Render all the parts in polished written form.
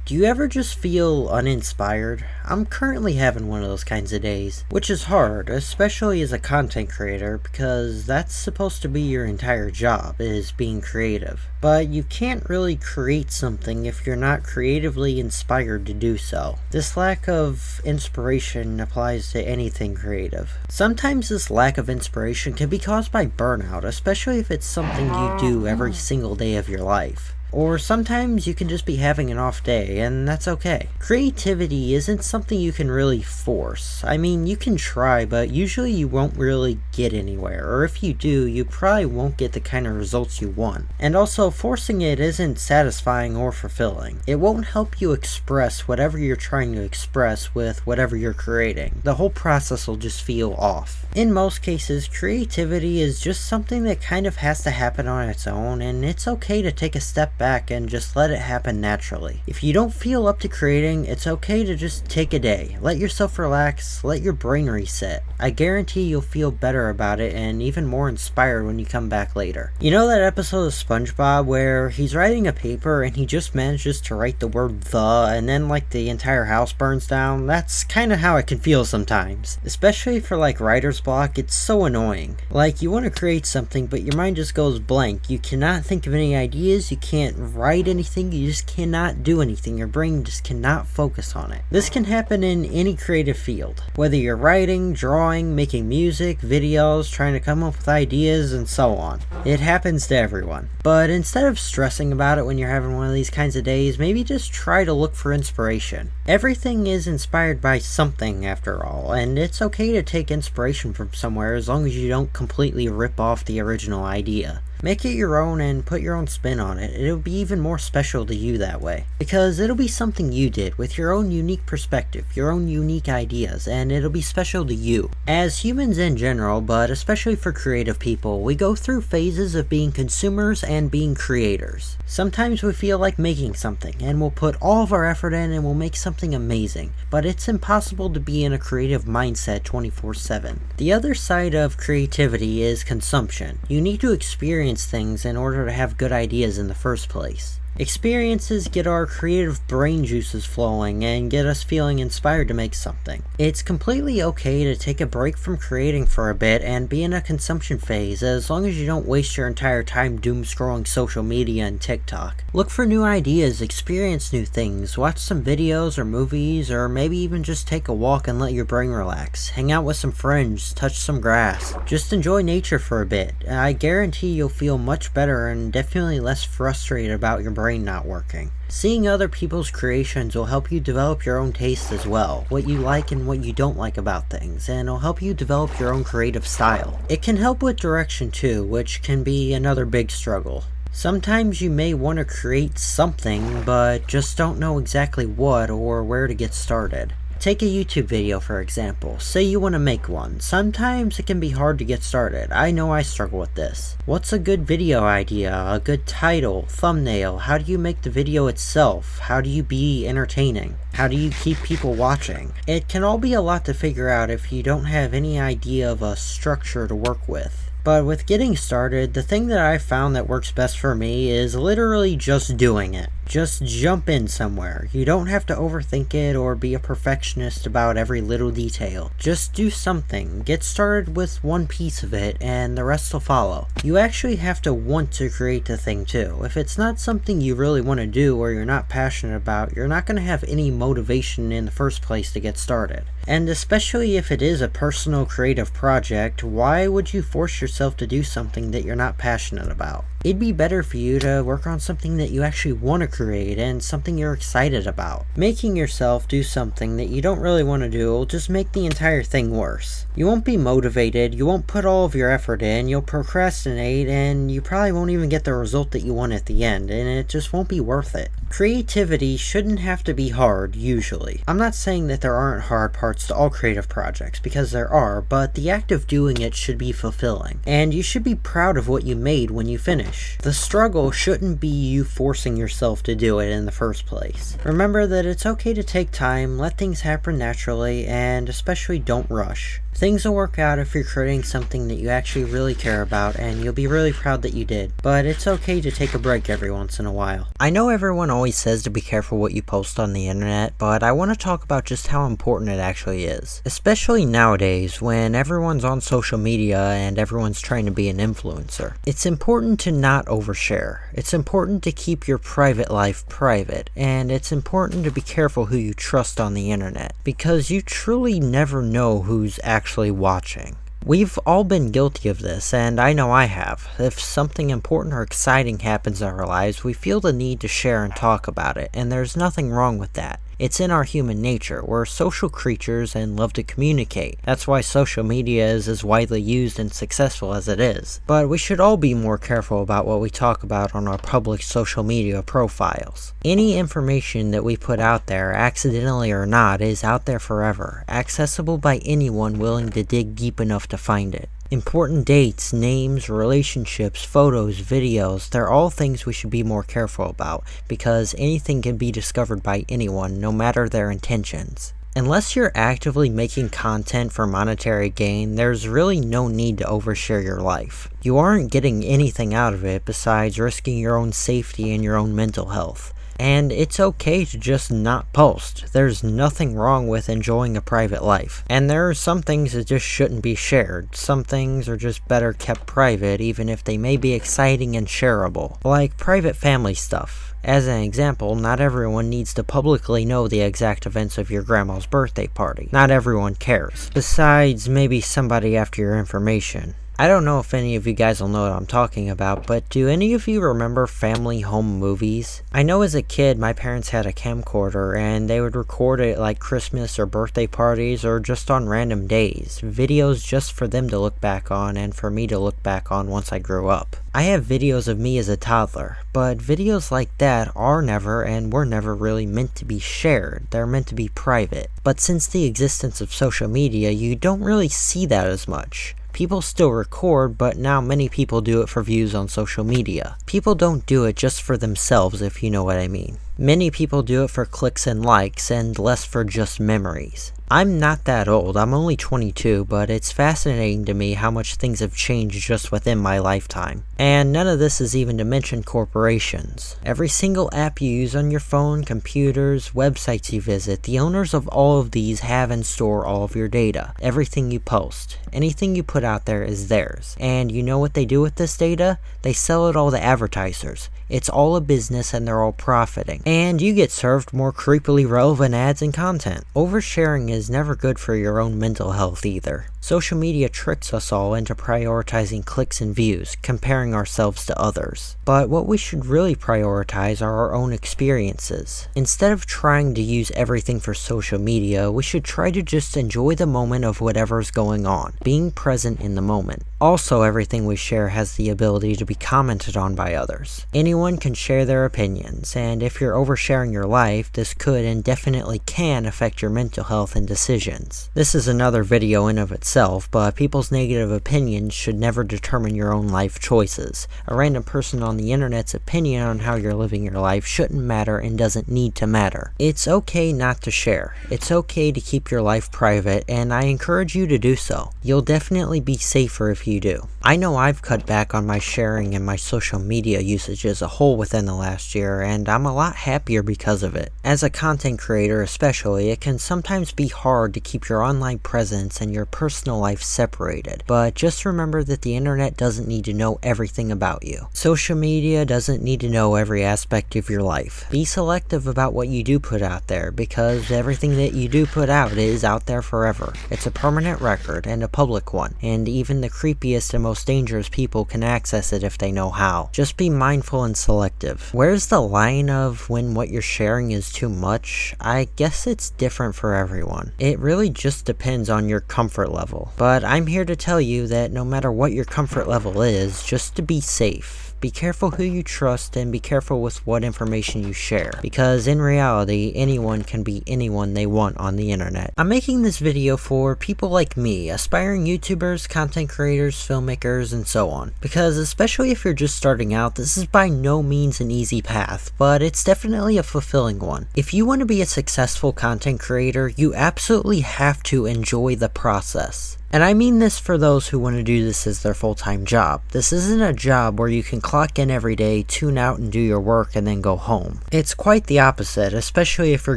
Do you ever just feel uninspired? I'm currently having one of those kinds of days, which is hard, especially as a content creator, because that's supposed to be your entire job, is being creative. But you can't really create something if you're not creatively inspired to do so. This lack of inspiration applies to anything creative. Sometimes this lack of inspiration can be caused by burnout, especially if it's something you do every single day of your life. Or sometimes you can just be having an off day, and that's okay. Creativity isn't something you can really force. I mean, you can try, but usually you won't really get anywhere, or if you do, you probably won't get the kind of results you want. And also, forcing it isn't satisfying or fulfilling. It won't help you express whatever you're trying to express with whatever you're creating. The whole process will just feel off. In most cases, creativity is just something that kind of has to happen on its own, and it's okay to take a step back and just let it happen naturally. If you don't feel up to creating, it's okay to just take a day. Let yourself relax, let your brain reset. I guarantee you'll feel better about it and even more inspired when you come back later. You know that episode of SpongeBob where he's writing a paper and he just manages to write the word "the" and then like the entire house burns down? That's kind of how it can feel sometimes. Especially for like writer's block, it's so annoying. Like you want to create something but your mind just goes blank. You cannot think of any ideas, you can't write anything, you just cannot do anything. Your brain just cannot focus on it. This can happen in any creative field. Whether you're writing, drawing, making music, videos, trying to come up with ideas, and so on. It happens to everyone. But instead of stressing about it when you're having one of these kinds of days, maybe just try to look for inspiration. Everything is inspired by something after all, and it's okay to take inspiration from somewhere as long as you don't completely rip off the original idea. Make it your own and put your own spin on it. It'll be even more special to you that way. Because it'll be something you did with your own unique perspective, your own unique ideas, and it'll be special to you. As humans in general, but especially for creative people, we go through phases of being consumers and being creators. Sometimes we feel like making something, and we'll put all of our effort in and we'll make something amazing. But it's impossible to be in a creative mindset 24/7. The other side of creativity is consumption. You need to experience things in order to have good ideas in the first place. Experiences get our creative brain juices flowing and get us feeling inspired to make something. It's completely okay to take a break from creating for a bit and be in a consumption phase as long as you don't waste your entire time doom scrolling social media and TikTok. Look for new ideas, experience new things, watch some videos or movies, or maybe even just take a walk and let your brain relax. Hang out with some friends, touch some grass. Just enjoy nature for a bit. I guarantee you'll feel much better and definitely less frustrated about your brain not working. Seeing other people's creations will help you develop your own taste as well, what you like and what you don't like about things, and it'll help you develop your own creative style. It can help with direction too, which can be another big struggle. Sometimes you may want to create something, but just don't know exactly what or where to get started. Take a YouTube video for example. Say you want to make one. Sometimes it can be hard to get started. I know I struggle with this. What's a good video idea? A good title? Thumbnail? How do you make the video itself? How do you be entertaining? How do you keep people watching? It can all be a lot to figure out if you don't have any idea of a structure to work with. But with getting started, the thing that I found that works best for me is literally just doing it. Just jump in somewhere. You don't have to overthink it or be a perfectionist about every little detail. Just do something. Get started with one piece of it and the rest will follow. You actually have to want to create the thing too. If it's not something you really want to do or you're not passionate about, you're not going to have any motivation in the first place to get started. And especially if it is a personal creative project, why would you force yourself to do something that you're not passionate about? It'd be better for you to work on something that you actually want to create and something you're excited about. Making yourself do something that you don't really want to do will just make the entire thing worse. You won't be motivated, you won't put all of your effort in, you'll procrastinate, and you probably won't even get the result that you want at the end, and it just won't be worth it. Creativity shouldn't have to be hard, usually. I'm not saying that there aren't hard parts to all creative projects, because there are, but the act of doing it should be fulfilling, and you should be proud of what you made when you finish. The struggle shouldn't be you forcing yourself to do it in the first place. Remember that it's okay to take time, let things happen naturally, and especially don't rush. Things will work out if you're creating something that you actually really care about, and you'll be really proud that you did. But it's okay to take a break every once in a while. I know everyone always says to be careful what you post on the internet, but I want to talk about just how important it actually is. Especially nowadays, when everyone's on social media and everyone's trying to be an influencer. It's important to not overshare. It's important to keep your private life private, and it's important to be careful who you trust on the internet, because you truly never know who's actually watching. We've all been guilty of this, and I know I have. If something important or exciting happens in our lives, we feel the need to share and talk about it, and there's nothing wrong with that. It's in our human nature. We're social creatures and love to communicate. That's why social media is as widely used and successful as it is. But we should all be more careful about what we talk about on our public social media profiles. Any information that we put out there, accidentally or not, is out there forever, accessible by anyone willing to dig deep enough to find it. Important dates, names, relationships, photos, videos, they're all things we should be more careful about, because anything can be discovered by anyone, no matter their intentions. Unless you're actively making content for monetary gain, there's really no need to overshare your life. You aren't getting anything out of it besides risking your own safety and your own mental health. And it's okay to just not post. There's nothing wrong with enjoying a private life. And there are some things that just shouldn't be shared. Some things are just better kept private, even if they may be exciting and shareable. Like private family stuff. As an example, not everyone needs to publicly know the exact events of your grandma's birthday party. Not everyone cares. Besides, maybe somebody after your information. I don't know if any of you guys will know what I'm talking about, but do any of you remember family home movies? I know as a kid my parents had a camcorder and they would record it like Christmas or birthday parties or just on random days. Videos just for them to look back on and for me to look back on once I grew up. I have videos of me as a toddler, but videos like that are never and were never really meant to be shared. They're meant to be private. But since the existence of social media, you don't really see that as much. People still record, but now many people do it for views on social media. People don't do it just for themselves, if you know what I mean. Many people do it for clicks and likes, and less for just memories. I'm not that old, I'm only 22, but it's fascinating to me how much things have changed just within my lifetime. And none of this is even to mention corporations. Every single app you use on your phone, computers, websites you visit, the owners of all of these have and store all of your data. Everything you post, anything you put out there is theirs. And you know what they do with this data? They sell it all to advertisers. It's all a business and they're all profiting. And you get served more creepily relevant ads and content. Oversharing is never good for your own mental health either. Social media tricks us all into prioritizing clicks and views, comparing ourselves to others. But what we should really prioritize are our own experiences. Instead of trying to use everything for social media, we should try to just enjoy the moment of whatever's going on, being present in the moment. Also, everything we share has the ability to be commented on by others. Anyone can share their opinions, and if you're oversharing your life, this could and definitely can affect your mental health and decisions. This is another video in of itself, but people's negative opinions should never determine your own life choices. A random person on the internet's opinion on how you're living your life shouldn't matter and doesn't need to matter. It's okay not to share. It's okay to keep your life private, and I encourage you to do so. You'll definitely be safer if you do. I know I've cut back on my sharing and my social media usage as a whole within the last year, and I'm a lot happier because of it. As a content creator especially, it can sometimes be hard to keep your online presence and your personal life separated, but just remember that the internet doesn't need to know everything about you. Social media doesn't need to know every aspect of your life. Be selective about what you do put out there, because everything that you do put out is out there forever. It's a permanent record and a public one, and even the creepiest and most dangerous people can access it if they know how. Just be mindful and selective. Where's the line of when what you're sharing is too much? I guess it's different for everyone. It really just depends on your comfort level. But I'm here to tell you that no matter what your comfort level is, just to be safe. Be careful who you trust and be careful with what information you share, because in reality, anyone can be anyone they want on the internet. I'm making this video for people like me, aspiring YouTubers, content creators, filmmakers, and so on, because especially if you're just starting out, this is by no means an easy path, but it's definitely a fulfilling one. If you want to be a successful content creator, you absolutely have to enjoy the process. And I mean this for those who want to do this as their full-time job. This isn't a job where you can clock in every day, tune out and do your work and then go home. It's quite the opposite, especially if you're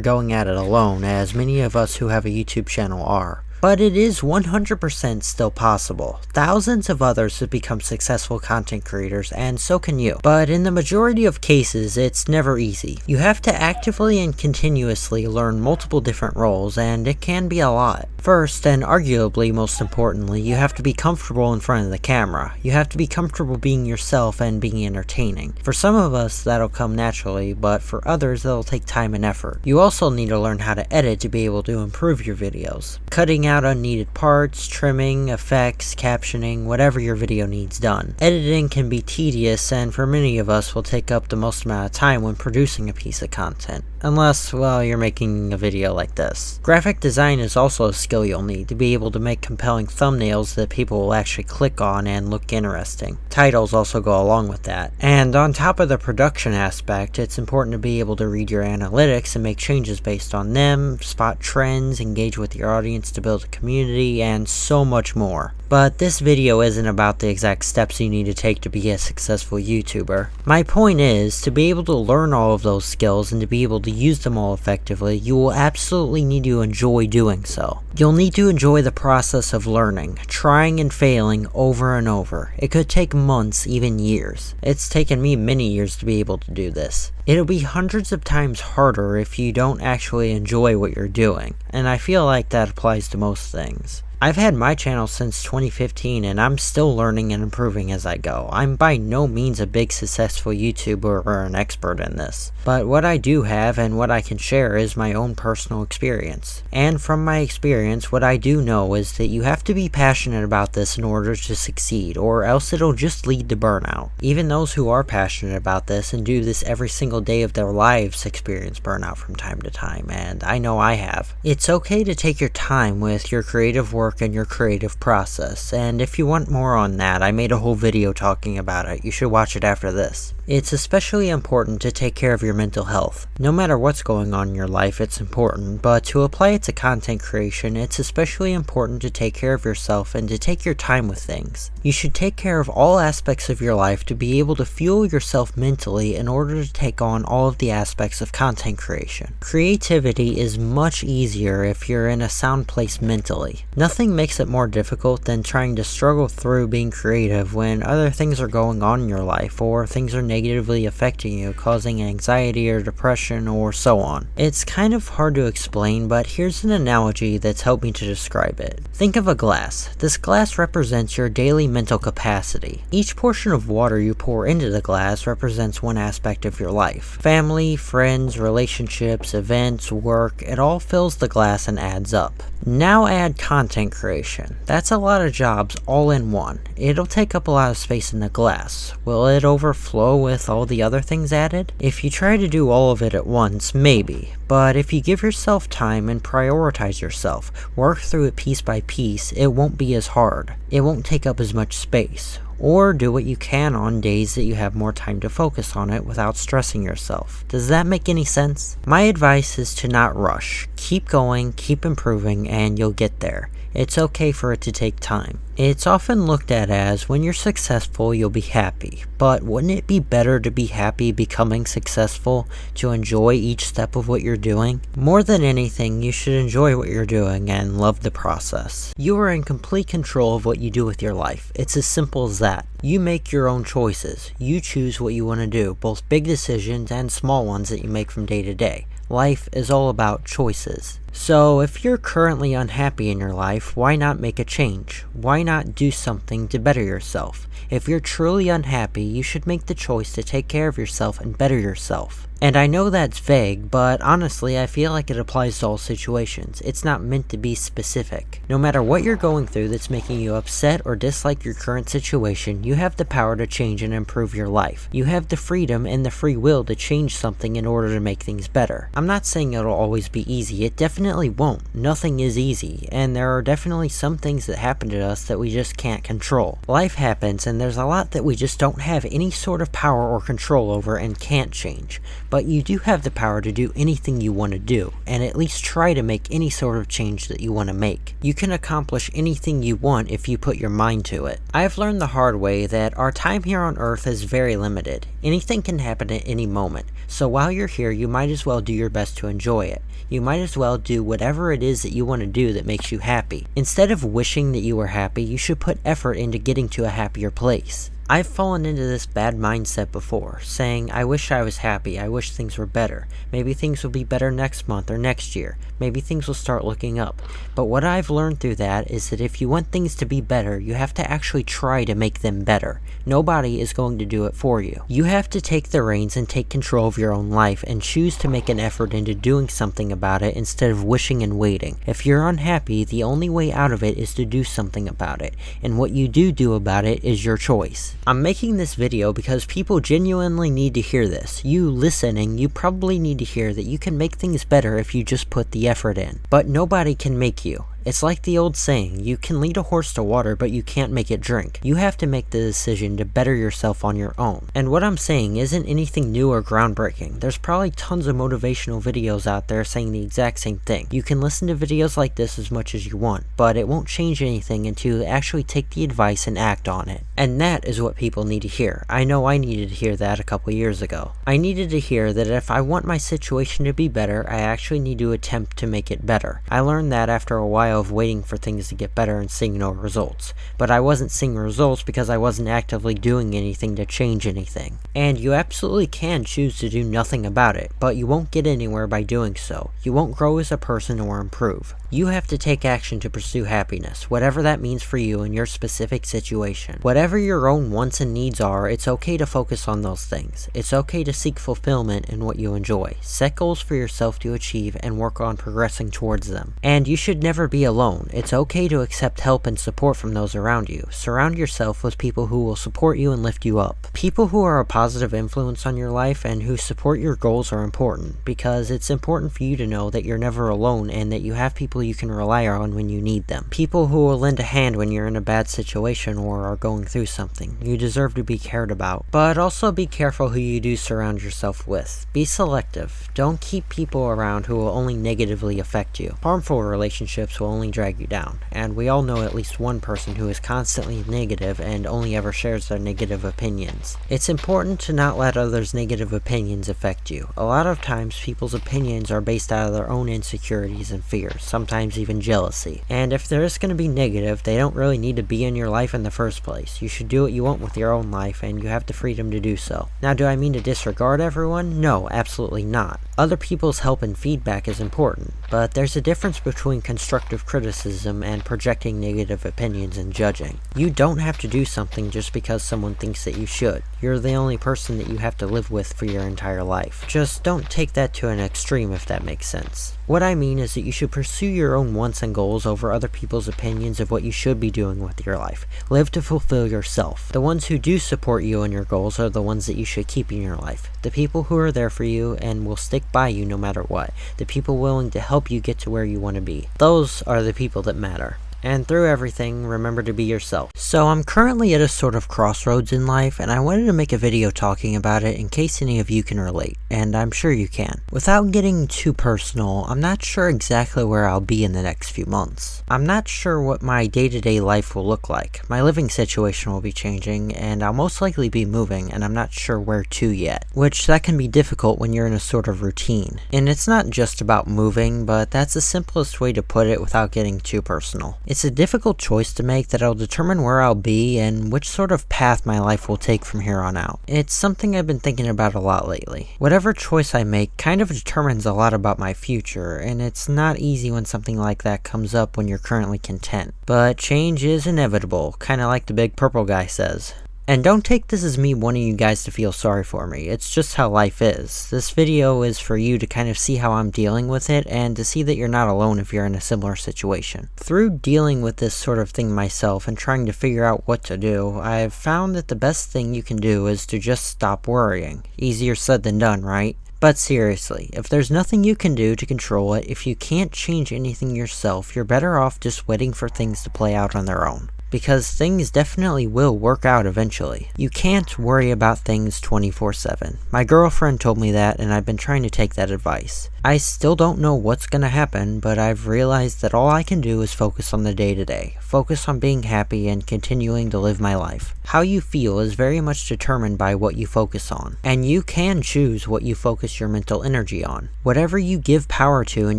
going at it alone, as many of us who have a YouTube channel are. But it is 100% still possible. Thousands of others have become successful content creators, and so can you. But in the majority of cases, it's never easy. You have to actively and continuously learn multiple different roles, and it can be a lot. First, and arguably most importantly, you have to be comfortable in front of the camera. You have to be comfortable being yourself and being entertaining. For some of us, that'll come naturally, but for others, that'll take time and effort. You also need to learn how to edit to be able to improve your videos. Cutting out unneeded parts, trimming, effects, captioning, whatever your video needs done. Editing can be tedious, and for many of us will take up the most amount of time when producing a piece of content. Unless, well, you're making a video like this. Graphic design is also a skill you'll need to be able to make compelling thumbnails that people will actually click on and look interesting. Titles also go along with that. And on top of the production aspect, it's important to be able to read your analytics and make changes based on them, spot trends, engage with your audience to build a community, and so much more. But this video isn't about the exact steps you need to take to be a successful YouTuber. My point is, to be able to learn all of those skills and to be able to use them all effectively, you will absolutely need to enjoy doing so. You'll need to enjoy the process of learning, trying and failing over and over. It could take months, even years. It's taken me many years to be able to do this. It'll be hundreds of times harder if you don't actually enjoy what you're doing, and I feel like that applies to most things. I've had my channel since 2015 and I'm still learning and improving as I go. I'm by no means a big successful YouTuber or an expert in this. But what I do have and what I can share is my own personal experience. And from my experience, what I do know is that you have to be passionate about this in order to succeed, or else it'll just lead to burnout. Even those who are passionate about this and do this every single day of their lives experience burnout from time to time, and I know I have. It's okay to take your time with your creative work and your creative process, and if you want more on that, I made a whole video talking about it. You should watch it after this. It's especially important to take care of your mental health. No matter what's going on in your life, it's important, but to apply it to content creation, it's especially important to take care of yourself and to take your time with things. You should take care of all aspects of your life to be able to fuel yourself mentally in order to take on all of the aspects of content creation. Creativity is much easier if you're in a sound place mentally. Nothing makes it more difficult than trying to struggle through being creative when other things are going on in your life, or things are negatively affecting you, causing anxiety or depression or so on. It's kind of hard to explain, but here's an analogy that's helped me to describe it. Think of a glass. This glass represents your daily mental capacity. Each portion of water you pour into the glass represents one aspect of your life. Family, friends, relationships, events, work, it all fills the glass and adds up. Now add content creation. That's a lot of jobs all in one. It'll take up a lot of space in the glass. Will it overflow with all the other things added? If you try to do all of it at once, maybe. But if you give yourself time and prioritize yourself, work through it piece by piece, it won't be as hard. It won't take up as much space. Or do what you can on days that you have more time to focus on it without stressing yourself. Does that make any sense? My advice is to not rush. Keep going, keep improving, and you'll get there. It's okay for it to take time. It's often looked at as, when you're successful, you'll be happy. But wouldn't it be better to be happy becoming successful, to enjoy each step of what you're doing? More than anything, you should enjoy what you're doing and love the process. You are in complete control of what you do with your life. It's as simple as that. You make your own choices. You choose what you want to do, both big decisions and small ones that you make from day to day. Life is all about choices. So if you're currently unhappy in your life, why not make a change? Why not do something to better yourself? If you're truly unhappy, you should make the choice to take care of yourself and better yourself. And I know that's vague, but honestly, I feel like it applies to all situations. It's not meant to be specific. No matter what you're going through that's making you upset or dislike your current situation, you have the power to change and improve your life. You have the freedom and the free will to change something in order to make things better. I'm not saying it'll always be easy. It definitely definitely won't. Nothing is easy, and there are definitely some things that happen to us that we just can't control. Life happens, and there's a lot that we just don't have any sort of power or control over and can't change. But you do have the power to do anything you want to do, and at least try to make any sort of change that you want to make. You can accomplish anything you want if you put your mind to it. I've learned the hard way that our time here on Earth is very limited. Anything can happen at any moment, so while you're here you might as well do your best to enjoy it. You might as well do whatever it is that you want to do that makes you happy. Instead of wishing that you were happy, you should put effort into getting to a happier place. I've fallen into this bad mindset before, saying, I wish I was happy, I wish things were better. Maybe things will be better next month or next year. Maybe things will start looking up. But what I've learned through that is that if you want things to be better, you have to actually try to make them better. Nobody is going to do it for you. You have to take the reins and take control of your own life and choose to make an effort into doing something about it instead of wishing and waiting. If you're unhappy, the only way out of it is to do something about it. And what you do about it is your choice. I'm making this video because people genuinely need to hear this. You listening, you probably need to hear that you can make things better if you just put the effort in. But nobody can make you. It's like the old saying, you can lead a horse to water, but you can't make it drink. You have to make the decision to better yourself on your own. And what I'm saying isn't anything new or groundbreaking. There's probably tons of motivational videos out there saying the exact same thing. You can listen to videos like this as much as you want, but it won't change anything until you actually take the advice and act on it. And that is what people need to hear. I know I needed to hear that a couple years ago. I needed to hear that if I want my situation to be better, I actually need to attempt to make it better. I learned that after a while of waiting for things to get better and seeing no results. But I wasn't seeing results because I wasn't actively doing anything to change anything. And you absolutely can choose to do nothing about it, but you won't get anywhere by doing so. You won't grow as a person or improve. You have to take action to pursue happiness, whatever that means for you in your specific situation. Whatever your own wants and needs are, it's okay to focus on those things. It's okay to seek fulfillment in what you enjoy. Set goals for yourself to achieve and work on progressing towards them. And you should never be alone. It's okay to accept help and support from those around you. Surround yourself with people who will support you and lift you up. People who are a positive influence on your life and who support your goals are important, because it's important for you to know that you're never alone and that you have people you can rely on when you need them. People who will lend a hand when you're in a bad situation or are going through something. You deserve to be cared about. But also be careful who you do surround yourself with. Be selective. Don't keep people around who will only negatively affect you. Harmful relationships will only drag you down, and we all know at least one person who is constantly negative and only ever shares their negative opinions. It's important to not let others' negative opinions affect you. A lot of times people's opinions are based out of their own insecurities and fears, sometimes even jealousy. And if they're just going to be negative, they don't really need to be in your life in the first place. You should do what you want with your own life, and you have the freedom to do so. Now, do I mean to disregard everyone? No, absolutely not. Other people's help and feedback is important, but there's a difference between constructive criticism and projecting negative opinions and judging. You don't have to do something just because someone thinks that you should. You're the only person that you have to live with for your entire life. Just don't take that to an extreme, if that makes sense. What I mean is that you should pursue your own wants and goals over other people's opinions of what you should be doing with your life. Live to fulfill yourself. The ones who do support you and your goals are the ones that you should keep in your life. The people who are there for you and will stick by you no matter what. The people willing to help you get to where you want to be. Those are the people that matter. And through everything, remember to be yourself. So I'm currently at a sort of crossroads in life, and I wanted to make a video talking about it in case any of you can relate, and I'm sure you can. Without getting too personal, I'm not sure exactly where I'll be in the next few months. I'm not sure what my day-to-day life will look like. My living situation will be changing, and I'll most likely be moving, and I'm not sure where to yet. Which, that can be difficult when you're in a sort of routine. And it's not just about moving, but that's the simplest way to put it without getting too personal. It's a difficult choice to make that'll determine where I'll be and which sort of path my life will take from here on out. It's something I've been thinking about a lot lately. Whatever choice I make kind of determines a lot about my future, and it's not easy when something like that comes up when you're currently content. But change is inevitable, kinda like the big purple guy says. And don't take this as me wanting you guys to feel sorry for me, it's just how life is. This video is for you to kind of see how I'm dealing with it, and to see that you're not alone if you're in a similar situation. Through dealing with this sort of thing myself and trying to figure out what to do, I've found that the best thing you can do is to just stop worrying. Easier said than done, right? But seriously, if there's nothing you can do to control it, if you can't change anything yourself, you're better off just waiting for things to play out on their own. Because things definitely will work out eventually. You can't worry about things 24/7. My girlfriend told me that, and I've been trying to take that advice. I still don't know what's gonna happen, but I've realized that all I can do is focus on the day-to-day. Focus on being happy and continuing to live my life. How you feel is very much determined by what you focus on, and you can choose what you focus your mental energy on. Whatever you give power to in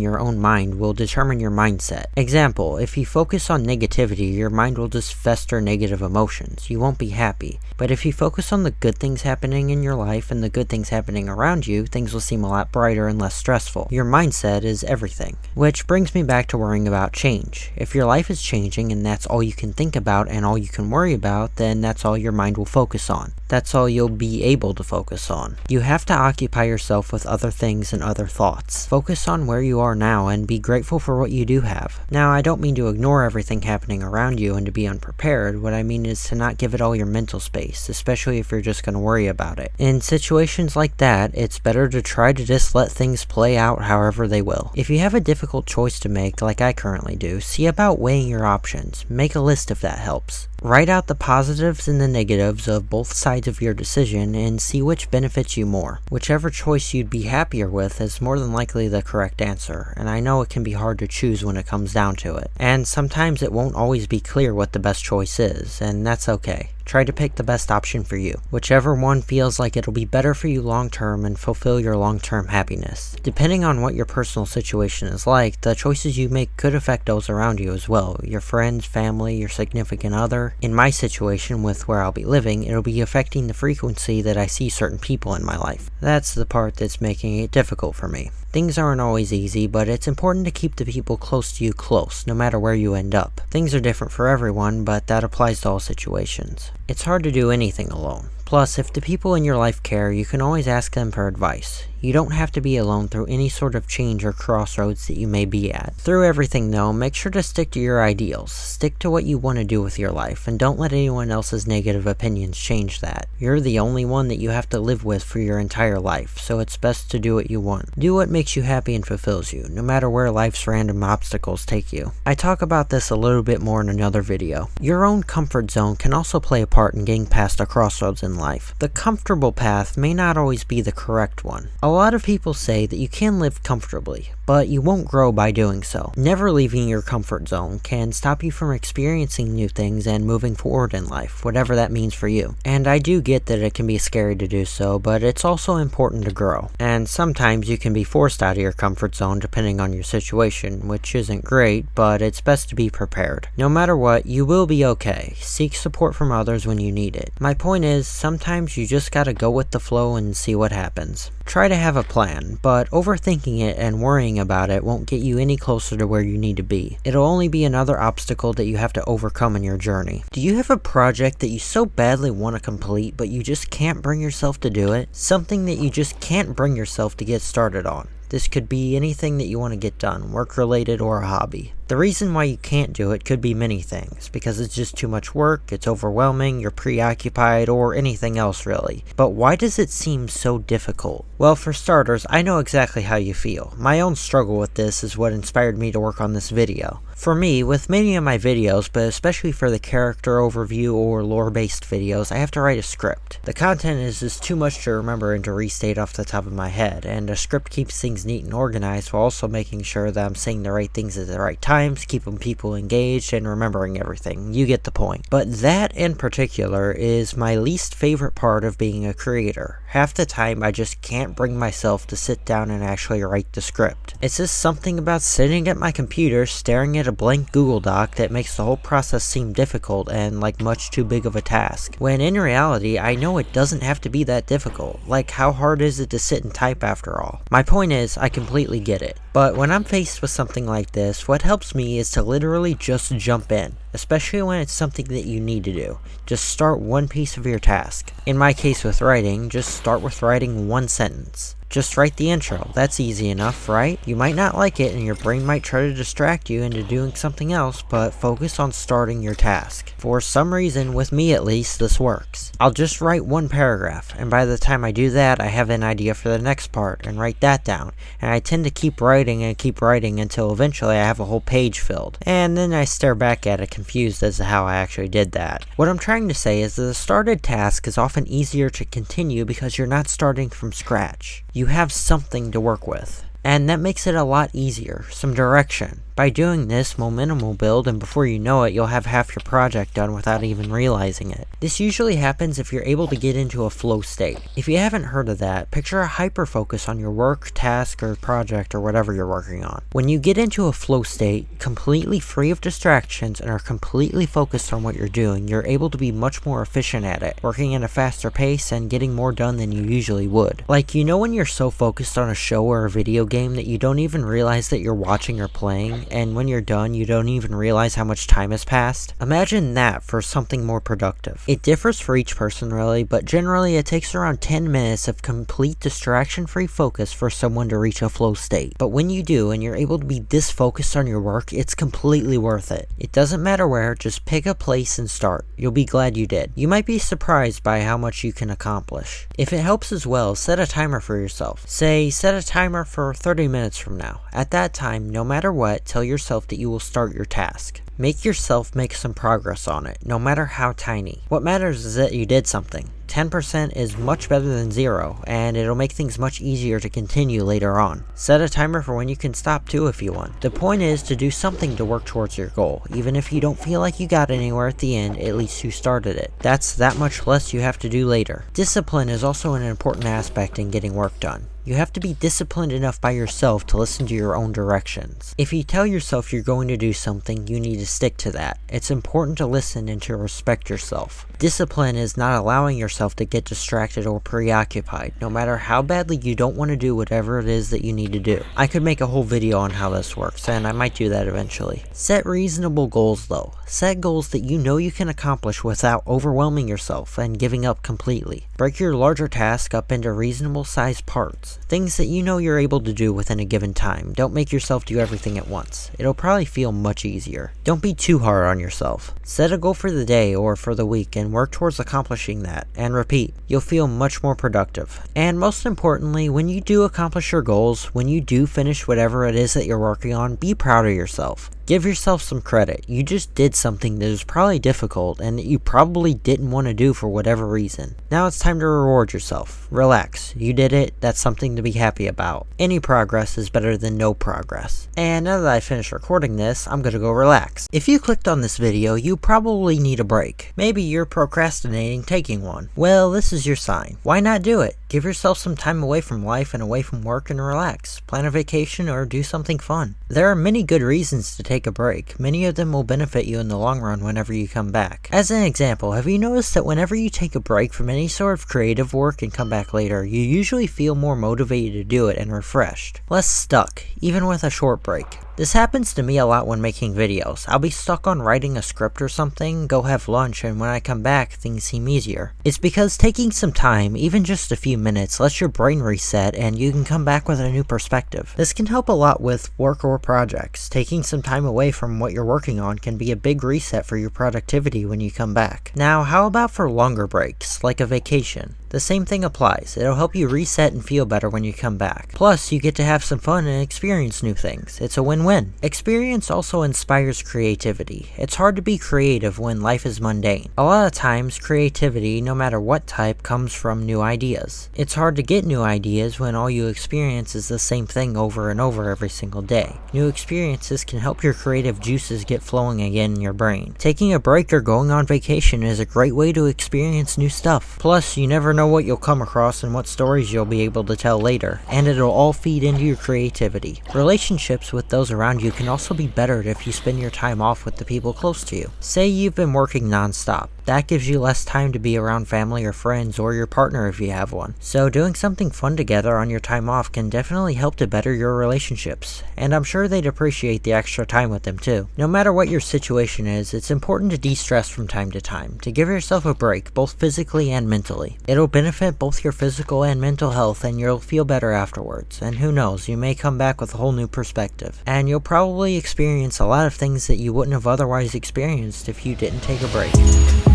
your own mind will determine your mindset. Example, if you focus on negativity, your mind will just fester negative emotions. You won't be happy. But if you focus on the good things happening in your life and the good things happening around you, things will seem a lot brighter and less stressful. Your mindset is everything. Which brings me back to worrying about change. If your life is changing and that's all you can think about and all you can worry about, then that's all your mind will focus on. That's all you'll be able to focus on. You have to occupy yourself with other things and other thoughts. Focus on where you are now and be grateful for what you do have. Now, I don't mean to ignore everything happening around you and to be unprepared. What I mean is to not give it all your mental space, especially if you're just going to worry about it. In situations like that, it's better to try to just let things play out however they will. If you have a difficult choice to make, like I currently do, see about weighing your options. Make a list if that helps. Write out the positives and the negatives of both sides of your decision and see which benefits you more. Whichever choice you'd be happier with is more than likely the correct answer, and I know it can be hard to choose when it comes down to it. And sometimes it won't always be clear what the best choice is, and that's okay. Try to pick the best option for you. Whichever one feels like it'll be better for you long term and fulfill your long term happiness. Depending on what your personal situation is like, the choices you make could affect those around you as well. Your friends, family, your significant other. In my situation with where I'll be living, it'll be affecting the frequency that I see certain people in my life. That's the part that's making it difficult for me. Things aren't always easy, but it's important to keep the people close to you close, no matter where you end up. Things are different for everyone, but that applies to all situations. It's hard to do anything alone. Plus, if the people in your life care, you can always ask them for advice. You don't have to be alone through any sort of change or crossroads that you may be at. Through everything though, make sure to stick to your ideals. Stick to what you want to do with your life, and don't let anyone else's negative opinions change that. You're the only one that you have to live with for your entire life, so it's best to do what you want. Do what makes you happy and fulfills you, no matter where life's random obstacles take you. I talk about this a little bit more in another video. Your own comfort zone can also play a part in getting past a crossroads in life. The comfortable path may not always be the correct one. A lot of people say that you can live comfortably, but you won't grow by doing so. Never leaving your comfort zone can stop you from experiencing new things and moving forward in life, whatever that means for you. And I do get that it can be scary to do so, but it's also important to grow. And sometimes you can be forced out of your comfort zone depending on your situation, which isn't great, but it's best to be prepared. No matter what, you will be okay. Seek support from others when you need it. My point is, sometimes you just gotta go with the flow and see what happens. Try to have a plan, but overthinking it and worrying about it won't get you any closer to where you need to be. It'll only be another obstacle that you have to overcome in your journey. Do you have a project that you so badly want to complete, but you just can't bring yourself to do it? Something that you just can't bring yourself to get started on. This could be anything that you want to get done, work-related or a hobby. The reason why you can't do it could be many things, because it's just too much work, it's overwhelming, you're preoccupied, or anything else really. But why does it seem so difficult? Well, for starters, I know exactly how you feel. My own struggle with this is what inspired me to work on this video. For me, with many of my videos, but especially for the character overview or lore-based videos, I have to write a script. The content is just too much to remember and to restate off the top of my head, and a script keeps things neat and organized while also making sure that I'm saying the right things at the right times, keeping people engaged, and remembering everything. You get the point. But that in particular is my least favorite part of being a creator. Half the time I just can't bring myself to sit down and actually write the script. It's just something about sitting at my computer staring at a blank Google Doc that makes the whole process seem difficult and like much too big of a task. When in reality, I know it doesn't have to be that difficult. Like, how hard is it to sit and type after all? My point is, I completely get it. But when I'm faced with something like this, what helps me is to literally just jump in. Especially when it's something that you need to do. Just start one piece of your task. In my case with writing, just start with writing one sentence. Just write the intro. That's easy enough, right? You might not like it and your brain might try to distract you into doing something else, but focus on starting your task. For some reason, with me at least, this works. I'll just write one paragraph, and by the time I do that, I have an idea for the next part and write that down. And I tend to keep writing until eventually I have a whole page filled. And then I stare back at it confused as to how I actually did that. What I'm trying to say is that a started task is often easier to continue because you're not starting from scratch. You have something to work with. And that makes it a lot easier, some direction. By doing this, momentum will build, and before you know it, you'll have half your project done without even realizing it. This usually happens if you're able to get into a flow state. If you haven't heard of that, picture a hyper-focus on your work, task, or project, or whatever you're working on. When you get into a flow state, completely free of distractions, and are completely focused on what you're doing, you're able to be much more efficient at it, working at a faster pace and getting more done than you usually would. Like, you know when you're so focused on a show or a video game that you don't even realize that you're watching or playing, and when you're done, you don't even realize how much time has passed? Imagine that for something more productive. It differs for each person really, but generally it takes around 10 minutes of complete distraction-free focus for someone to reach a flow state. But when you do, and you're able to be this focused on your work, it's completely worth it. It doesn't matter where, just pick a place and start. You'll be glad you did. You might be surprised by how much you can accomplish. If it helps as well, set a timer for yourself. Say, set a timer for 30 minutes from now. At that time, no matter what, tell yourself that you will start your task. Make yourself make some progress on it, no matter how tiny. What matters is that you did something. 10% is much better than 0, and it'll make things much easier to continue later on. Set a timer for when you can stop too if you want. The point is to do something to work towards your goal. Even if you don't feel like you got anywhere at the end, at least you started it. That's that much less you have to do later. Discipline is also an important aspect in getting work done. You have to be disciplined enough by yourself to listen to your own directions. If you tell yourself you're going to do something, you need to stick to that. It's important to listen and to respect yourself. Discipline is not allowing yourself to get distracted or preoccupied, no matter how badly you don't want to do whatever it is that you need to do. I could make a whole video on how this works, and I might do that eventually. Set reasonable goals though. Set goals that you know you can accomplish without overwhelming yourself and giving up completely. Break your larger task up into reasonable sized parts. Things that you know you're able to do within a given time. Don't make yourself do everything at once. It'll probably feel much easier. Don't be too hard on yourself. Set a goal for the day or for the week and work towards accomplishing that, and repeat. You'll feel much more productive. And most importantly, when you do accomplish your goals, when you do finish whatever it is that you're working on, be proud of yourself. Give yourself some credit. You just did something that was probably difficult and that you probably didn't want to do for whatever reason. Now it's time to reward yourself. Relax. You did it. That's something to be happy about. Any progress is better than no progress. And now that I finished recording this, I'm gonna go relax. If you clicked on this video, you probably need a break. Maybe you're procrastinating taking one. Well, this is your sign. Why not do it? Give yourself some time away from life and away from work and relax. Plan a vacation or do something fun. There are many good reasons to take a break. Many of them will benefit you in the long run whenever you come back. As an example, have you noticed that whenever you take a break from any sort of creative work and come back later, you usually feel more motivated to do it and refreshed, less stuck, even with a short break? This happens to me a lot when making videos. I'll be stuck on writing a script or something, go have lunch, and when I come back, things seem easier. It's because taking some time, even just a few minutes, lets your brain reset and you can come back with a new perspective. This can help a lot with work or projects. Taking some time away from what you're working on can be a big reset for your productivity when you come back. Now, how about for longer breaks, like a vacation? The same thing applies. It'll help you reset and feel better when you come back. Plus, you get to have some fun and experience new things. It's a win-win. Experience also inspires creativity. It's hard to be creative when life is mundane. A lot of times, creativity, no matter what type, comes from new ideas. It's hard to get new ideas when all you experience is the same thing over and over every single day. New experiences can help your creative juices get flowing again in your brain. Taking a break or going on vacation is a great way to experience new stuff. Plus, you never know what you'll come across and what stories you'll be able to tell later, and it'll all feed into your creativity. Relationships with those around you can also be bettered if you spend your time off with the people close to you. Say you've been working non-stop. That gives you less time to be around family or friends or your partner if you have one. So doing something fun together on your time off can definitely help to better your relationships, and I'm sure they'd appreciate the extra time with them too. No matter what your situation is, it's important to de-stress from time to time, to give yourself a break, both physically and mentally. It'll benefit both your physical and mental health, and you'll feel better afterwards, and who knows, you may come back with a whole new perspective. And you'll probably experience a lot of things that you wouldn't have otherwise experienced if you didn't take a break.